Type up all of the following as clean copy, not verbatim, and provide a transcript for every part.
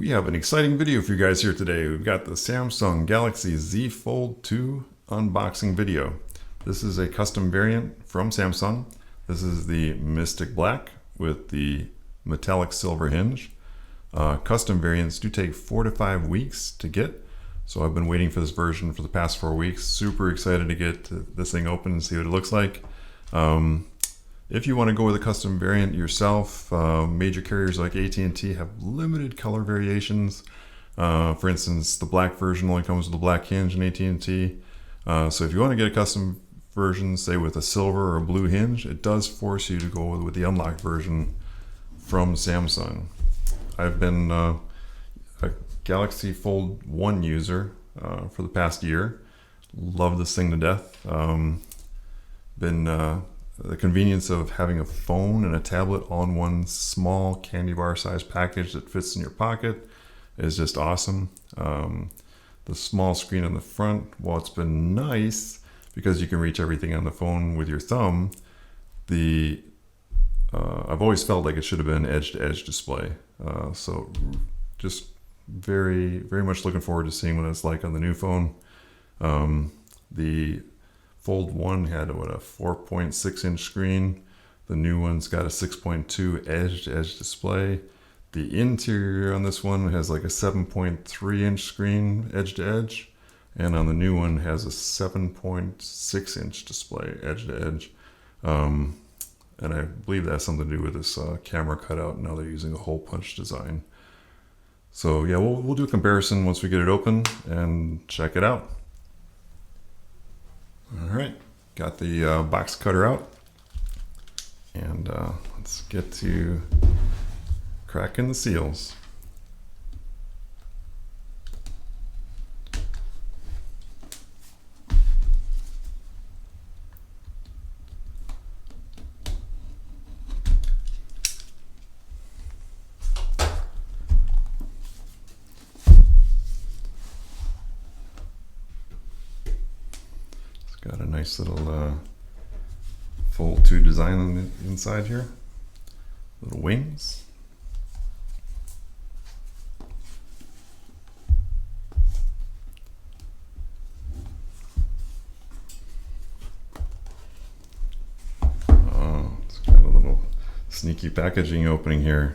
We have an exciting video for you guys here today. We've got the Samsung Galaxy Z Fold 2 unboxing video. This is a custom variant from Samsung. This is the Mystic Black with the metallic silver hinge. Custom variants do take 4 to 5 weeks to get. So I've been waiting for this version for the past 4 weeks. Super excited to get this thing open and see what it looks like. If you want to go with a custom variant yourself, major carriers like AT&T have limited color variations. For instance, the black version only comes with a black hinge in AT&T. So if you want to get a custom version, say with a silver or a blue hinge, it does force you to go with the unlocked version from Samsung. I've been a Galaxy Fold 1 user for the past year. Love this thing to death. The convenience of having a phone and a tablet all in one small candy bar sized package that fits in your pocket is just awesome. The small screen on the front, while it's been nice because you can reach everything on the phone with your thumb, I've always felt like it should have been edge-to-edge display. So just very, very much looking forward to seeing what it's like on the new phone. The Fold 1 had a 4.6 inch screen. The new one's got a 6.2 edge-to-edge display. The interior on this one has like a 7.3 inch screen edge-to-edge, and on the new one has a 7.6 inch display edge-to-edge. And I believe that has something to do with this camera cutout. Now they're using a hole punch design. So yeah, we'll do a comparison once we get it open and check it out. All right, got the box cutter out, and let's get to cracking the seals. Got a nice little Fold 2 design on the inside here. Little wings. Oh, it's got a little sneaky packaging opening here.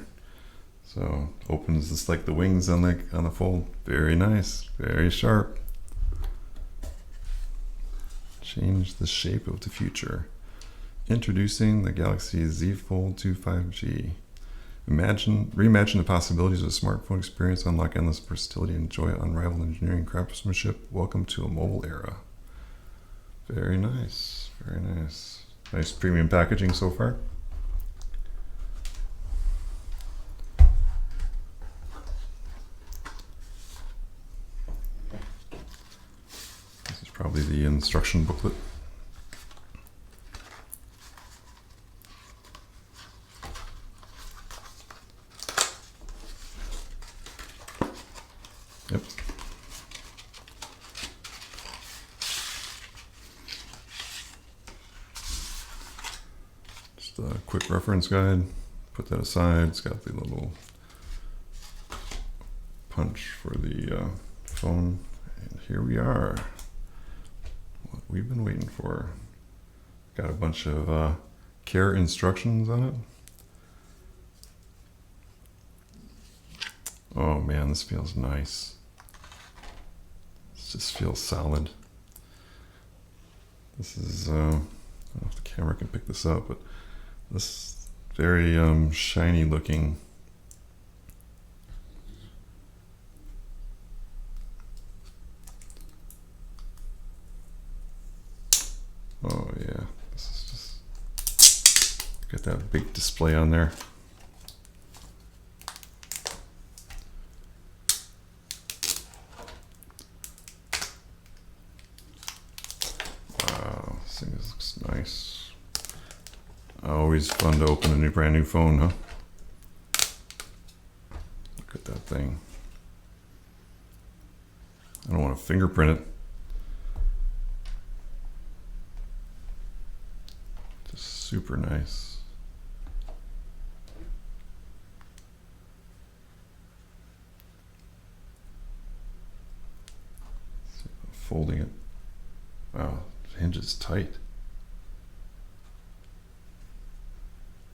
So opens just like the wings on the Fold. Very nice, very sharp. Change the shape of the future. Introducing the Galaxy Z Fold 2 5G. Reimagine the possibilities of a smartphone experience, unlock endless versatility, enjoy unrivaled engineering craftsmanship. Welcome to a mobile era. Very nice, very nice. Nice premium packaging so far. Probably the instruction booklet. Yep. Just a quick reference guide. Put that aside. It's got the little punch for the phone. And here we are. What we've been waiting for. Got a bunch of care instructions on it. Oh man, this feels nice. This just feels solid. This is, I don't know if the camera can pick this up, but this is very shiny looking. Oh yeah, this is just, got that big display on there. Wow, this thing looks nice. Always fun to open a brand new phone, huh? Look at that thing. I don't want to fingerprint it. Super nice. tight.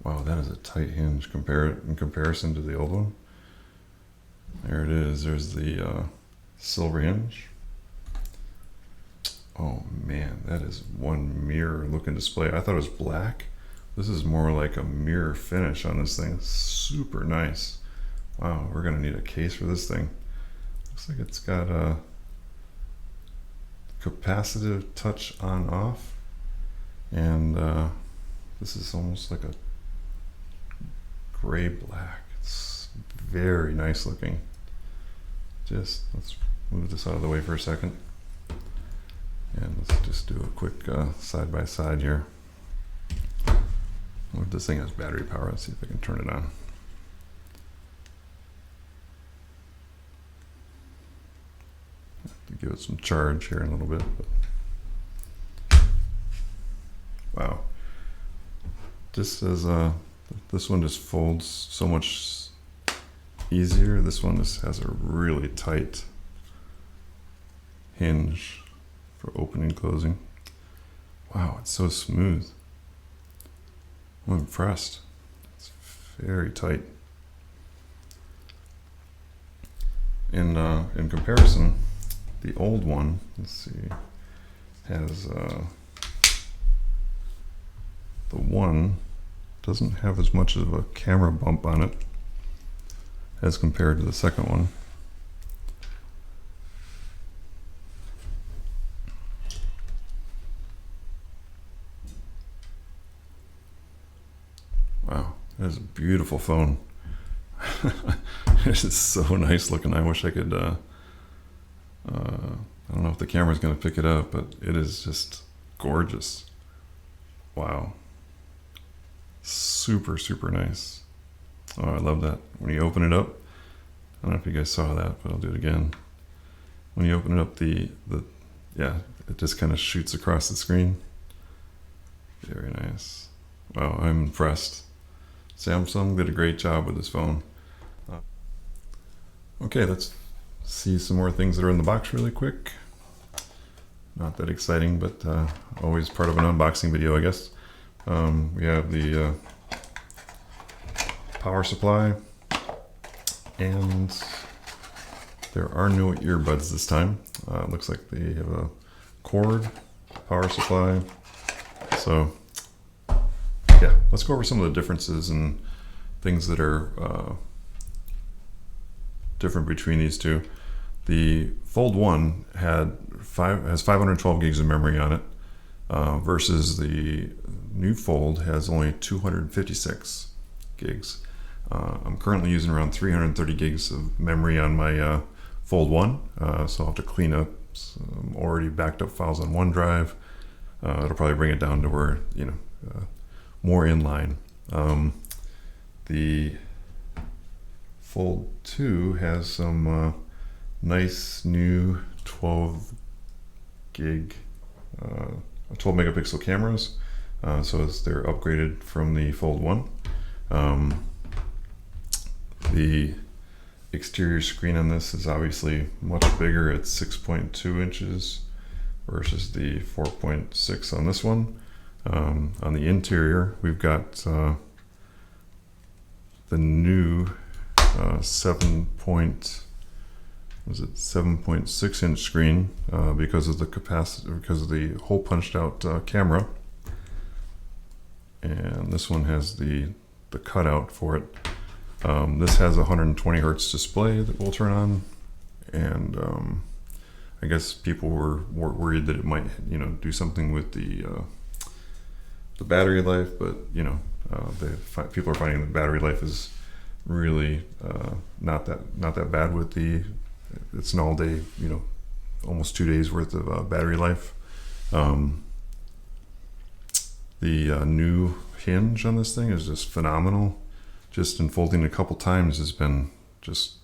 Wow, that is a tight hinge in comparison to the old one. There it is. There's the silver hinge. Oh man, that is one mirror looking display. I thought it was black. This is more like a mirror finish on this thing. Super nice. Wow, we're gonna need a case for this thing. Looks like it's got a capacitive touch on off, and this is almost like a gray black. It's very nice looking. Let's move this out of the way for a second, and let's just do a quick side by side here. If this thing has battery power, let's see if I can turn it on. Have to give it some charge here in a little bit. But wow, just as this one just folds so much easier. This one just has a really tight hinge for opening and closing. Wow, it's so smooth. I'm impressed. It's very tight. In comparison, the old one, let's see, has the one doesn't have as much of a camera bump on it as compared to the second one. Wow, that is a beautiful phone. It's so nice looking. I wish I could, I don't know if the camera's gonna pick it up, but it is just gorgeous. Wow. Super, super nice. Oh, I love that. When you open it up, I don't know if you guys saw that, but I'll do it again. When you open it up, yeah, it just kind of shoots across the screen. Very nice. Wow, I'm impressed. Samsung did a great job with this phone. Okay, let's see some more things that are in the box really quick. Not that exciting, but always part of an unboxing video, I guess. We have the power supply, and there are no earbuds this time. Looks like they have a cord, power supply. So yeah, let's go over some of the differences and things that are different between these two. The Fold 1 has 512 gigs of memory on it, versus the new Fold has only 256 gigs. I'm currently using around 330 gigs of memory on my Fold 1, so I'll have to clean up some already backed up files on OneDrive. It'll probably bring it down to where, more in line. The Fold 2 has some nice new 12 megapixel cameras, so they're upgraded from the Fold 1. The exterior screen on this is obviously much bigger at 6.2 inches versus the 4.6 on this one. On the interior, we've got the new 7.6 inch screen because of the capacity, because of the hole punched out camera, and this one has the cutout for it. This has a 120 hertz display that we'll turn on, and I guess people were worried that it might do something with the battery life, but people are finding the battery life is really not that bad with it's an all day, almost 2 days worth of battery life. The new hinge on this thing is just phenomenal. Just unfolding a couple times has been just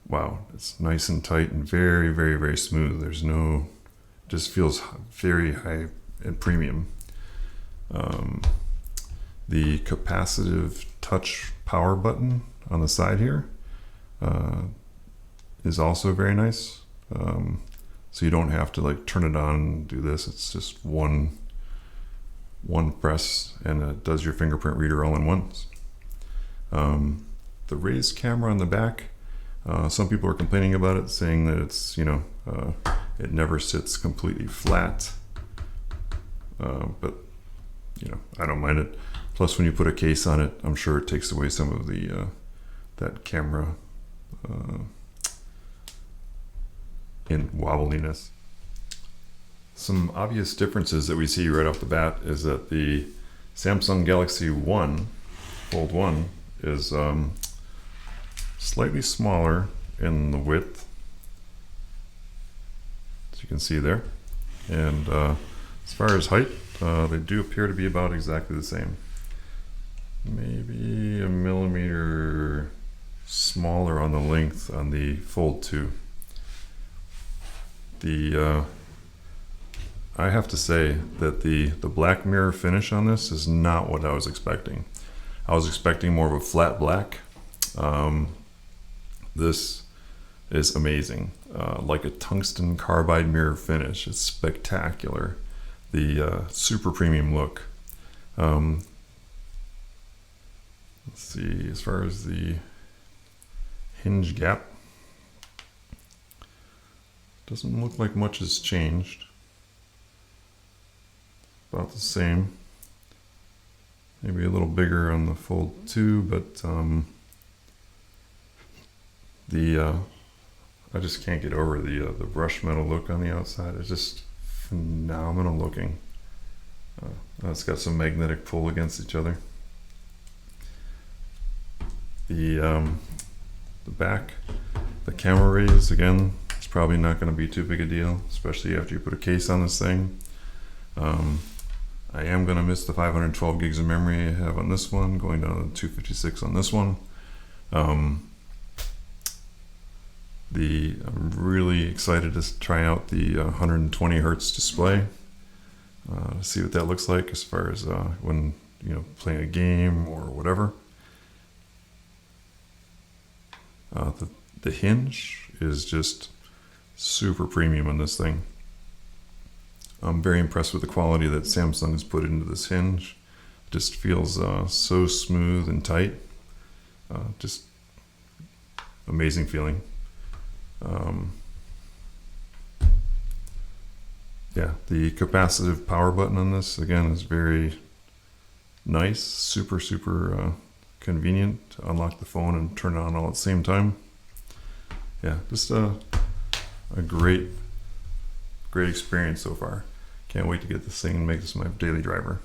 wow. It's nice and tight and very, very, very smooth. Just feels very high and premium. The capacitive touch power button on the side here is also very nice. so you don't have to like turn it on and do this. It's just one press and it does your fingerprint reader all in once. The raised camera on the back, some people are complaining about it, saying that it's, it never sits completely flat. But I don't mind it. Plus, when you put a case on it, I'm sure it takes away some of the that camera in wobbliness. Some obvious differences that we see right off the bat is that the Samsung Galaxy 1 Fold 1 is slightly smaller in the width, as you can see there, and as far as height, they do appear to be about exactly the same. Maybe a millimeter smaller on the length on the Fold 2. I have to say that the black mirror finish on this is not what I was expecting. I was expecting more of a flat black. This is amazing, like a tungsten carbide mirror finish. It's spectacular. The super premium look. Let's see, as far as the hinge gap, doesn't look like much has changed. About the same. Maybe a little bigger on the Fold 2, but I just can't get over the brushed metal look on the outside. It's just phenomenal looking. It's got some magnetic pull against each other. The back, the camera raise, again, it's probably not going to be too big a deal, especially after you put a case on this thing. I am going to miss the 512 gigs of memory I have on this one, going down to 256 on this one. I'm really excited to try out the 120 hertz display, see what that looks like as far as when playing a game or whatever. The hinge is just super premium on this thing. I'm very impressed with the quality that Samsung has put into this hinge. It just feels so smooth and tight. Just amazing feeling. Yeah, the capacitive power button on this, again, is very nice. Super convenient to unlock the phone and turn it on all at the same time. Yeah, just a great experience so far. Can't wait to get this thing and make this my daily driver.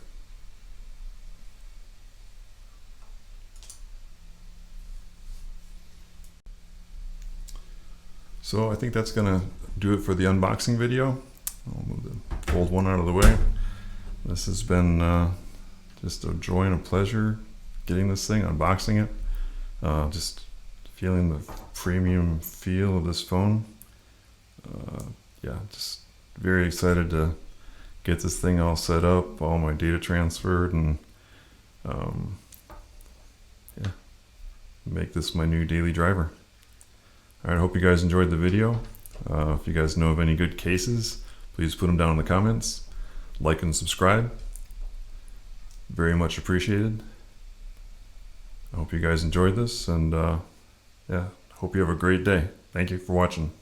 So I think that's gonna do it for the unboxing video. I'll move the Fold 1 out of the way. This has been just a joy and a pleasure getting this thing, unboxing it, just feeling the premium feel of this phone. Yeah, just very excited to get this thing all set up, all my data transferred, and yeah, make this my new daily driver. All right, I hope you guys enjoyed the video. If you guys know of any good cases, please put them down in the comments. Like and subscribe. Very much appreciated. I hope you guys enjoyed this, and yeah, hope you have a great day. Thank you for watching.